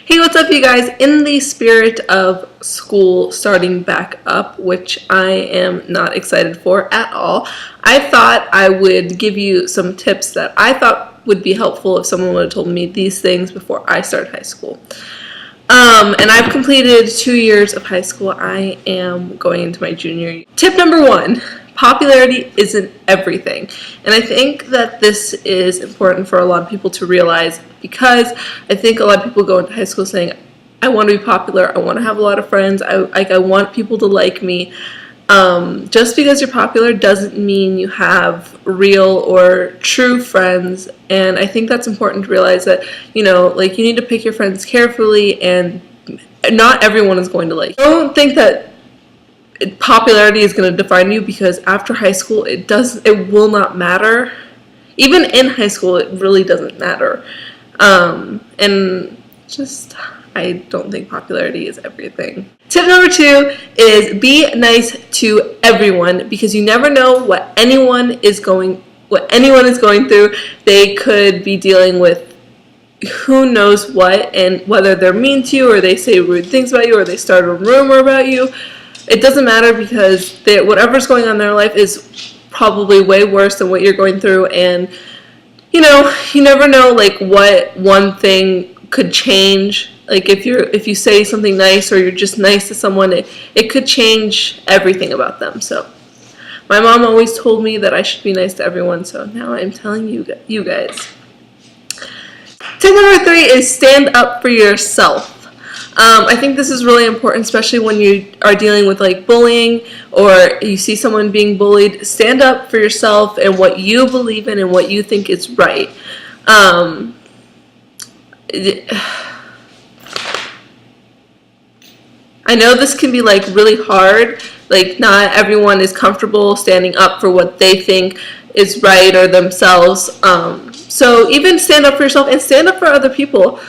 Hey, what's up, you guys? In the spirit of school starting back up, which I am not excited for at all, I thought I would give you some tips that I thought would be helpful if someone would have told me these things before I started high school. And I've completed 2 years of high school. I am going into my junior year. Tip number 1, popularity isn't everything. And I think that this is important for a lot of people to realize, because I think a lot of people go into high school saying, I want to be popular, I want to have a lot of friends, I want people to like me. Just because you're popular doesn't mean you have real or true friends, and I think that's important to realize that, you need to pick your friends carefully, and not everyone is going to like you. Don't think that popularity is going to define you, because after high school it will not matter. Even in high school it really doesn't matter. I don't think popularity is everything. Tip number 2 is be nice to everyone, because you never know what anyone is going through. They could be dealing with who knows what, and whether they're mean to you, or they say rude things about you, or they start a rumor about you, it doesn't matter, because whatever's going on in their life is probably way worse than what you're going through. And you never know what one thing could change. If you say something nice, or you're just nice to someone, it could change everything about them. So my mom always told me that I should be nice to everyone, so now I'm telling you guys. Tip number 3 is stand up for yourself. I think this is really important, especially when you are dealing with bullying, or you see someone being bullied. Stand up for yourself and what you believe in and what you think is right. I know this can be really hard. Not everyone is comfortable standing up for what they think is right, or themselves. So even stand up for yourself and stand up for other people.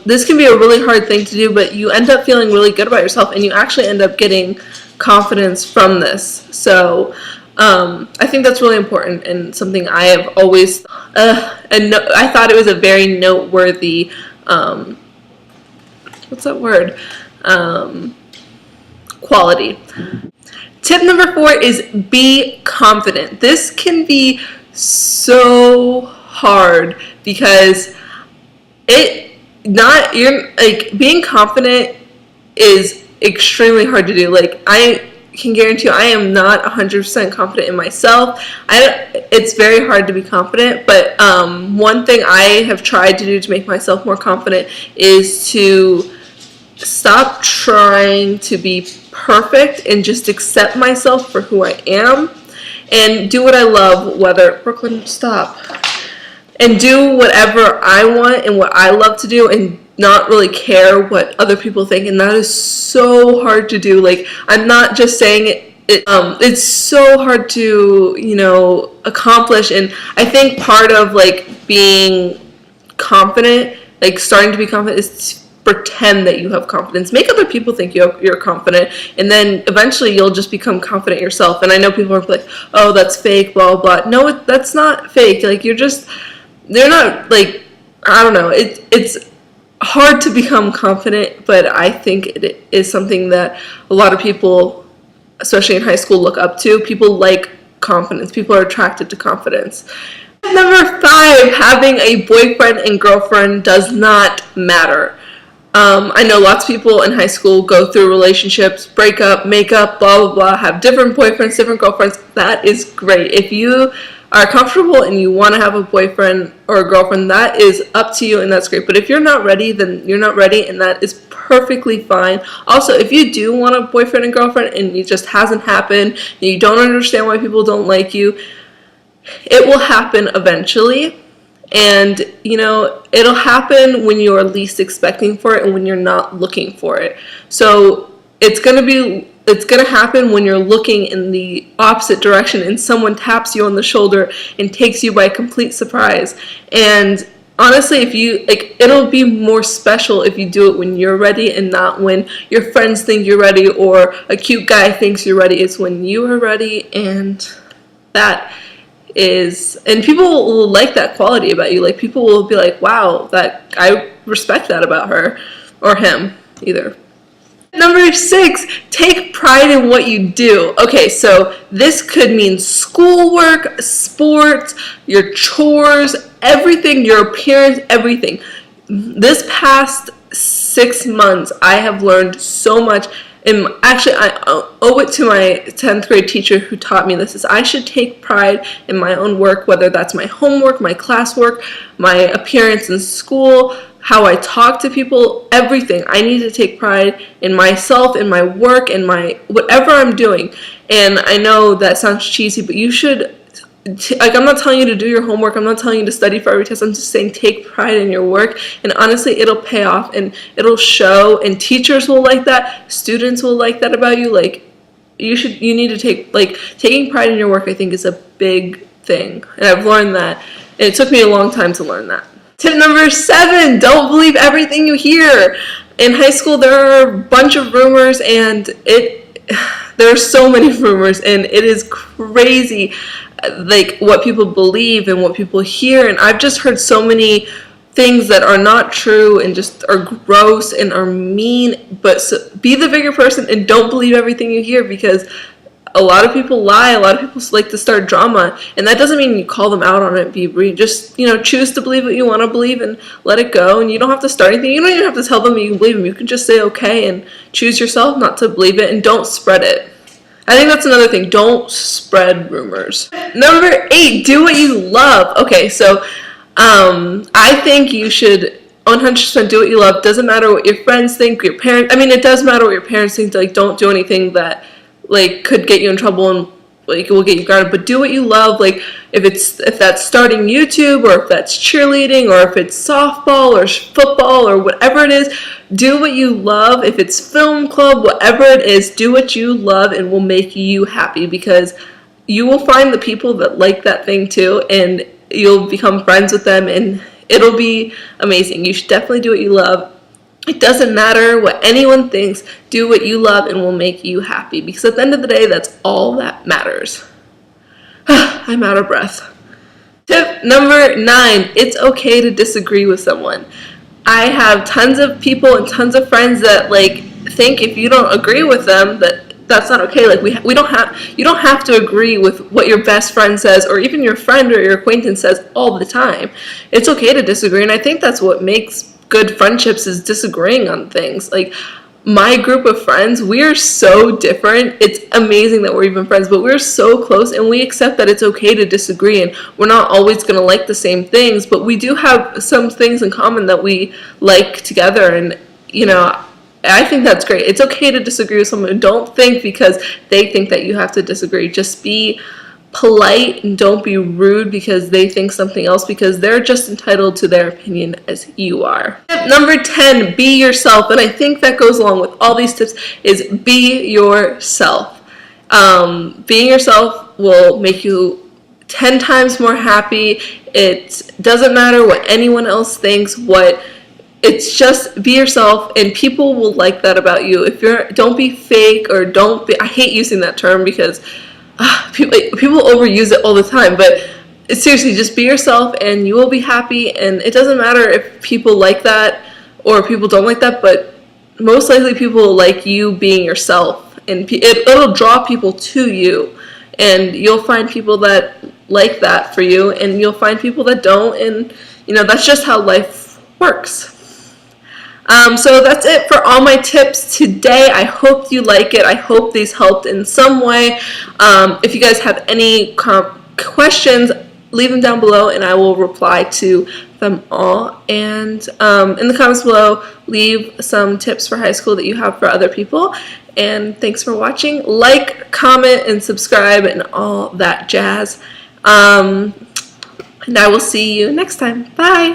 This can be a really hard thing to do, but you end up feeling really good about yourself, and you actually end up getting confidence from this. So I think that's really important, and something I have always I thought it was a very noteworthy quality. Tip number 4 is be confident. This can be so hard, because being confident is extremely hard to do. I can guarantee you I am not 100% confident in myself. It's very hard to be confident, but one thing I have tried to do to make myself more confident is to stop trying to be perfect and just accept myself for who I am, and do what I love, and do whatever I want and what I love to do, and not really care what other people think. And that is so hard to do. I'm not just saying it's so hard to accomplish. And I think part of being confident, starting to be confident, is to pretend that you have confidence. Make other people think you're confident, and then eventually you'll just become confident yourself. And I know people are like, oh, that's fake, blah blah blah. No, that's not fake. They're not I don't know. It's hard to become confident, but I think it is something that a lot of people, especially in high school, look up to. People like confidence. People are attracted to confidence. Number 5, having a boyfriend and girlfriend does not matter. I know lots of people in high school go through relationships, break up, make up, blah blah blah, have different boyfriends, different girlfriends. That is great. If you are comfortable and you want to have a boyfriend or a girlfriend, that is up to you, and that's great. But if you're not ready, then you're not ready, and that is perfectly fine. Also, if you do want a boyfriend and girlfriend and it just hasn't happened, and you don't understand why people don't like you, it will happen eventually. And it'll happen when you're least expecting for it, and when you're not looking for it. So it's gonna happen when you're looking in the opposite direction, and someone taps you on the shoulder and takes you by complete surprise. And honestly, it'll be more special if you do it when you're ready, and not when your friends think you're ready, or a cute guy thinks you're ready. It's when you are ready, and people will like that quality about you. People will be like, wow, that I respect that about her or him either. Number 6, take pride in what you do. Okay, so this could mean schoolwork, sports, your chores, everything, your appearance, everything. This past 6 months, I have learned so much. And actually, I owe it to my 10th grade teacher who taught me this, is I should take pride in my own work, whether that's my homework, my classwork, my appearance in school, how I talk to people, everything. I need to take pride in myself, in my work, in my whatever I'm doing. And I know that sounds cheesy, but you should, like, I'm not telling you to do your homework, I'm not telling you to study for every test, I'm just saying take pride in your work, and honestly, it'll pay off, and it'll show, and teachers will like that, students will like that about you. Like, you need to taking pride in your work, I think, is a big thing, and I've learned that, and it took me a long time to learn that. Tip number 7, don't believe everything you hear. In high school, there are a bunch of rumors, and there are so many rumors, and it is crazy, like, what people believe and what people hear. And I've just heard so many things that are not true and just are gross and are mean. But be the bigger person and don't believe everything you hear, because a lot of people lie, a lot of people like to start drama, and that doesn't mean you call them out on it. Just, choose to believe what you want to believe and let it go, and you don't have to start anything. You don't even have to tell them you can believe them. You can just say okay and choose yourself not to believe it, and don't spread it. I think that's another thing. Don't spread rumors. Number 8, do what you love. Okay, so I think you should 100% do what you love. Doesn't matter what your friends think, your parents. I mean, it does matter what your parents think. Like, don't do anything that could get you in trouble and will get you grounded. But do what you love. Like, if that's starting YouTube, or if that's cheerleading, or if it's softball or football or whatever it is, do what you love. If it's film club, whatever it is, do what you love and will make you happy, because you will find the people that like that thing too, and you'll become friends with them, and it'll be amazing. You should definitely do what you love. It doesn't matter what anyone thinks. Do what you love and will make you happy, because at the end of the day, that's all that matters. I'm out of breath. Tip number 9, it's okay to disagree with someone. I have tons of people and tons of friends that think if you don't agree with them that's not okay. You don't have to agree with what your best friend says, or even your friend or your acquaintance says all the time. It's okay to disagree, and I think that's what makes good friendships, is disagreeing on things. Like, my group of friends, we are so different. It's amazing that we're even friends, but we're so close, and we accept that it's okay to disagree, and we're not always going to like the same things, but we do have some things in common that we like together, and I think that's great. It's okay to disagree with someone. Don't think because they think that you have to disagree. Just be polite and don't be rude because they think something else, because they're just entitled to their opinion as you are. Tip number 10, be yourself. And I think that goes along with all these tips, is be yourself. Being yourself will make you 10 times more happy. It doesn't matter what anyone else thinks. It's just be yourself, and people will like that about you. Don't be fake, or I hate using that term because people overuse it all the time, but seriously, just be yourself and you will be happy. And it doesn't matter if people like that or people don't like that, but most likely people like you being yourself, and it'll draw people to you, and you'll find people that like that for you, and you'll find people that don't, and that's just how life works. So that's it for all my tips today. I hope you like it. I hope these helped in some way. If you guys have any questions, leave them down below and I will reply to them all. And in the comments below, leave some tips for high school that you have for other people. And thanks for watching. Like, comment, and subscribe, and all that jazz. And I will see you next time. Bye!